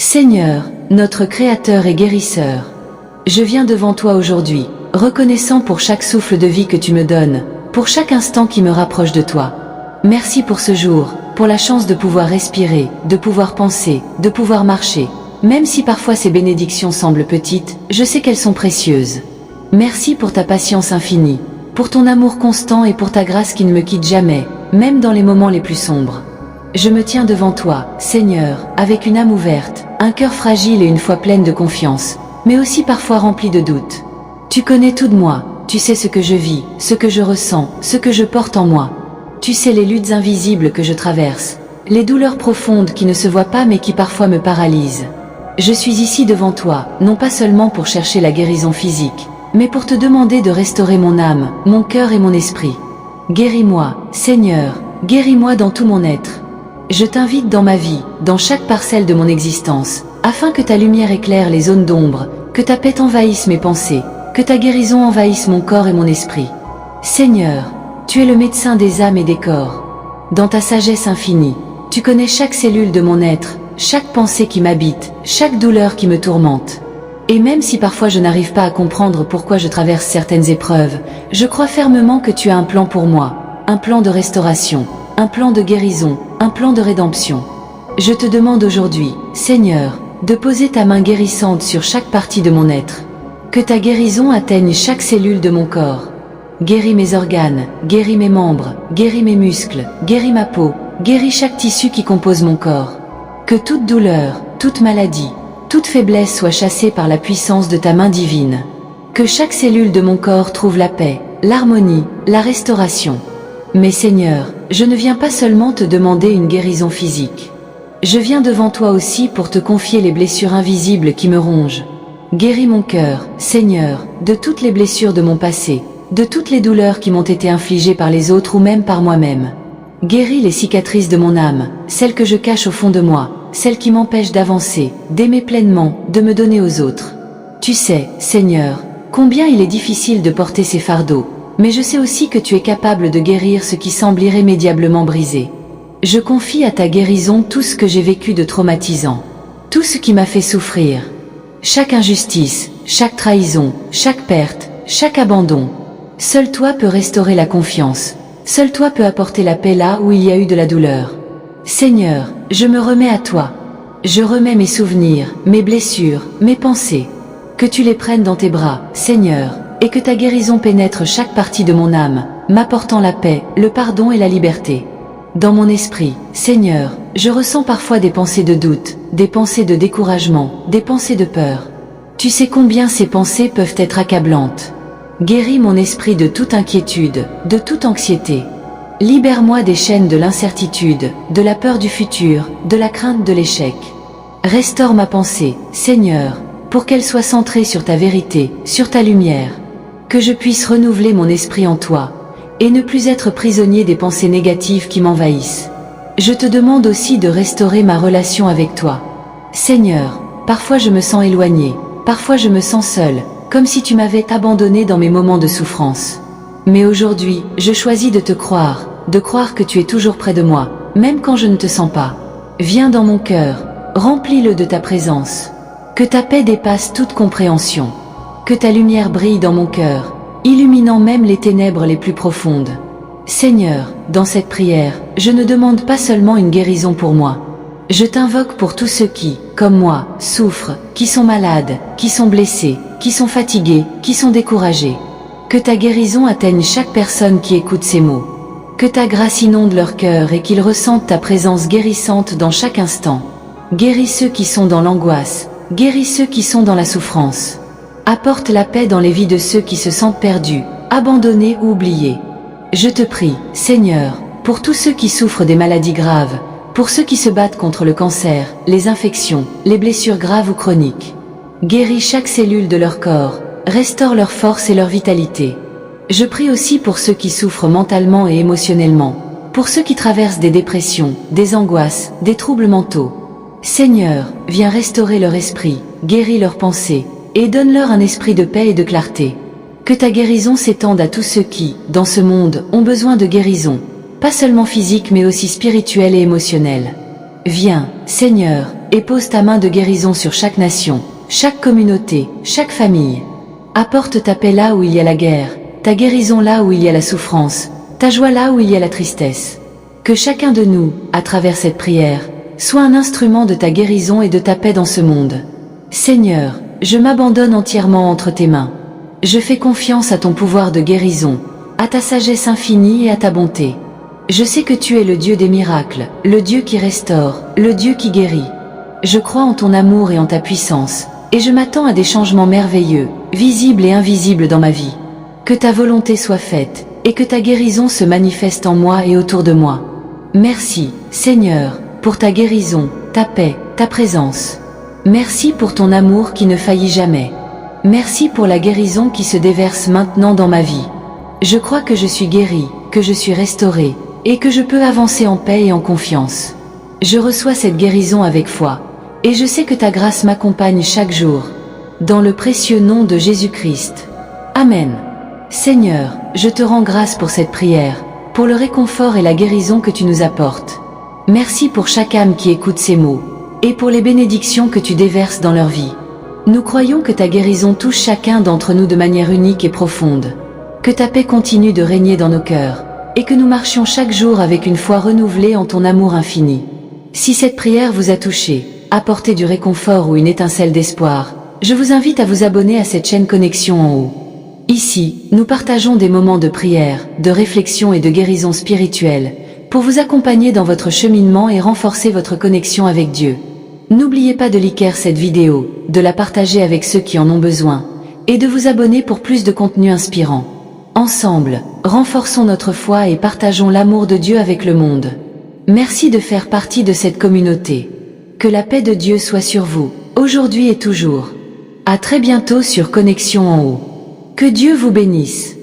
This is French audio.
Seigneur, notre Créateur et Guérisseur, je viens devant toi aujourd'hui, reconnaissant pour chaque souffle de vie que tu me donnes, pour chaque instant qui me rapproche de toi. Merci pour ce jour, pour la chance de pouvoir respirer, de pouvoir penser, de pouvoir marcher. Même si parfois ces bénédictions semblent petites, je sais qu'elles sont précieuses. Merci pour ta patience infinie, pour ton amour constant et pour ta grâce qui ne me quitte jamais, même dans les moments les plus sombres. Je me tiens devant toi, Seigneur, avec une âme ouverte, un cœur fragile et une foi pleine de confiance, mais aussi parfois rempli de doutes. Tu connais tout de moi, tu sais ce que je vis, ce que je ressens, ce que je porte en moi. Tu sais les luttes invisibles que je traverse, les douleurs profondes qui ne se voient pas mais qui parfois me paralysent. Je suis ici devant toi, non pas seulement pour chercher la guérison physique, mais pour te demander de restaurer mon âme, mon cœur et mon esprit. Guéris-moi, Seigneur, guéris-moi dans tout mon être. Je t'invite dans ma vie, dans chaque parcelle de mon existence, afin que ta lumière éclaire les zones d'ombre, que ta paix envahisse mes pensées, que ta guérison envahisse mon corps et mon esprit. Seigneur, tu es le médecin des âmes et des corps. Dans ta sagesse infinie, tu connais chaque cellule de mon être, chaque pensée qui m'habite, chaque douleur qui me tourmente. Et même si parfois je n'arrive pas à comprendre pourquoi je traverse certaines épreuves, je crois fermement que tu as un plan pour moi, un plan de restauration, un plan de guérison, un plan de rédemption. Je te demande aujourd'hui, Seigneur, de poser ta main guérissante sur chaque partie de mon être. Que ta guérison atteigne chaque cellule de mon corps. Guéris mes organes, guéris mes membres, guéris mes muscles, guéris ma peau, guéris chaque tissu qui compose mon corps. Que toute douleur, toute maladie, toute faiblesse soit chassée par la puissance de ta main divine. Que chaque cellule de mon corps trouve la paix, l'harmonie, la restauration. Mais Seigneur, je ne viens pas seulement te demander une guérison physique. Je viens devant toi aussi pour te confier les blessures invisibles qui me rongent. Guéris mon cœur, Seigneur, de toutes les blessures de mon passé, de toutes les douleurs qui m'ont été infligées par les autres ou même par moi-même. Guéris les cicatrices de mon âme, celles que je cache au fond de moi, celles qui m'empêchent d'avancer, d'aimer pleinement, de me donner aux autres. Tu sais, Seigneur, combien il est difficile de porter ces fardeaux, mais je sais aussi que tu es capable de guérir ce qui semble irrémédiablement brisé. Je confie à ta guérison tout ce que j'ai vécu de traumatisant, tout ce qui m'a fait souffrir. Chaque injustice, chaque trahison, chaque perte, chaque abandon. Seul toi peux restaurer la confiance, seul toi peux apporter la paix là où il y a eu de la douleur. Seigneur, je me remets à toi. Je remets mes souvenirs, mes blessures, mes pensées. Que tu les prennes dans tes bras, Seigneur, et que ta guérison pénètre chaque partie de mon âme, m'apportant la paix, le pardon et la liberté. Dans mon esprit, Seigneur, je ressens parfois des pensées de doute, des pensées de découragement, des pensées de peur. Tu sais combien ces pensées peuvent être accablantes. Guéris mon esprit de toute inquiétude, de toute anxiété. Libère-moi des chaînes de l'incertitude, de la peur du futur, de la crainte de l'échec. Restaure ma pensée, Seigneur, pour qu'elle soit centrée sur ta vérité, sur ta lumière. Que je puisse renouveler mon esprit en toi, et ne plus être prisonnier des pensées négatives qui m'envahissent. Je te demande aussi de restaurer ma relation avec toi. Seigneur, parfois je me sens éloigné, parfois je me sens seul, comme si tu m'avais abandonné dans mes moments de souffrance. Mais aujourd'hui, je choisis de croire que tu es toujours près de moi, même quand je ne te sens pas. Viens dans mon cœur, remplis-le de ta présence. Que ta paix dépasse toute compréhension. Que ta lumière brille dans mon cœur, illuminant même les ténèbres les plus profondes. Seigneur, dans cette prière, je ne demande pas seulement une guérison pour moi. Je t'invoque pour tous ceux qui, comme moi, souffrent, qui sont malades, qui sont blessés, qui sont fatigués, qui sont découragés. Que ta guérison atteigne chaque personne qui écoute ces mots. Que ta grâce inonde leur cœur et qu'ils ressentent ta présence guérissante dans chaque instant. Guéris ceux qui sont dans l'angoisse, guéris ceux qui sont dans la souffrance. Apporte la paix dans les vies de ceux qui se sentent perdus, abandonnés ou oubliés. Je te prie, Seigneur, pour tous ceux qui souffrent des maladies graves, pour ceux qui se battent contre le cancer, les infections, les blessures graves ou chroniques. Guéris chaque cellule de leur corps, restaure leur force et leur vitalité. Je prie aussi pour ceux qui souffrent mentalement et émotionnellement, pour ceux qui traversent des dépressions, des angoisses, des troubles mentaux. Seigneur, viens restaurer leur esprit, guéris leurs pensées, et donne-leur un esprit de paix et de clarté. Que ta guérison s'étende à tous ceux qui, dans ce monde, ont besoin de guérison, pas seulement physique mais aussi spirituelle et émotionnelle. Viens, Seigneur, et pose ta main de guérison sur chaque nation, chaque communauté, chaque famille. Apporte ta paix là où il y a la guerre, ta guérison là où il y a la souffrance, ta joie là où il y a la tristesse. Que chacun de nous, à travers cette prière, soit un instrument de ta guérison et de ta paix dans ce monde. Seigneur, je m'abandonne entièrement entre tes mains. Je fais confiance à ton pouvoir de guérison, à ta sagesse infinie et à ta bonté. Je sais que tu es le Dieu des miracles, le Dieu qui restaure, le Dieu qui guérit. Je crois en ton amour et en ta puissance, et je m'attends à des changements merveilleux, visibles et invisibles dans ma vie. Que ta volonté soit faite, et que ta guérison se manifeste en moi et autour de moi. Merci, Seigneur, pour ta guérison, ta paix, ta présence. Merci pour ton amour qui ne faillit jamais. Merci pour la guérison qui se déverse maintenant dans ma vie. Je crois que je suis guéri, que je suis restauré, et que je peux avancer en paix et en confiance. Je reçois cette guérison avec foi, et je sais que ta grâce m'accompagne chaque jour. Dans le précieux nom de Jésus-Christ. Amen. Seigneur, je te rends grâce pour cette prière, pour le réconfort et la guérison que tu nous apportes. Merci pour chaque âme qui écoute ces mots, et pour les bénédictions que tu déverses dans leur vie. Nous croyons que ta guérison touche chacun d'entre nous de manière unique et profonde. Que ta paix continue de régner dans nos cœurs, et que nous marchions chaque jour avec une foi renouvelée en ton amour infini. Si cette prière vous a touché, apporté du réconfort ou une étincelle d'espoir, je vous invite à vous abonner à cette chaîne Connexion en haut. Ici, nous partageons des moments de prière, de réflexion et de guérison spirituelle, pour vous accompagner dans votre cheminement et renforcer votre connexion avec Dieu. N'oubliez pas de liker cette vidéo, de la partager avec ceux qui en ont besoin, et de vous abonner pour plus de contenu inspirant. Ensemble, renforçons notre foi et partageons l'amour de Dieu avec le monde. Merci de faire partie de cette communauté. Que la paix de Dieu soit sur vous, aujourd'hui et toujours. À très bientôt sur Connexion en haut. Que Dieu vous bénisse.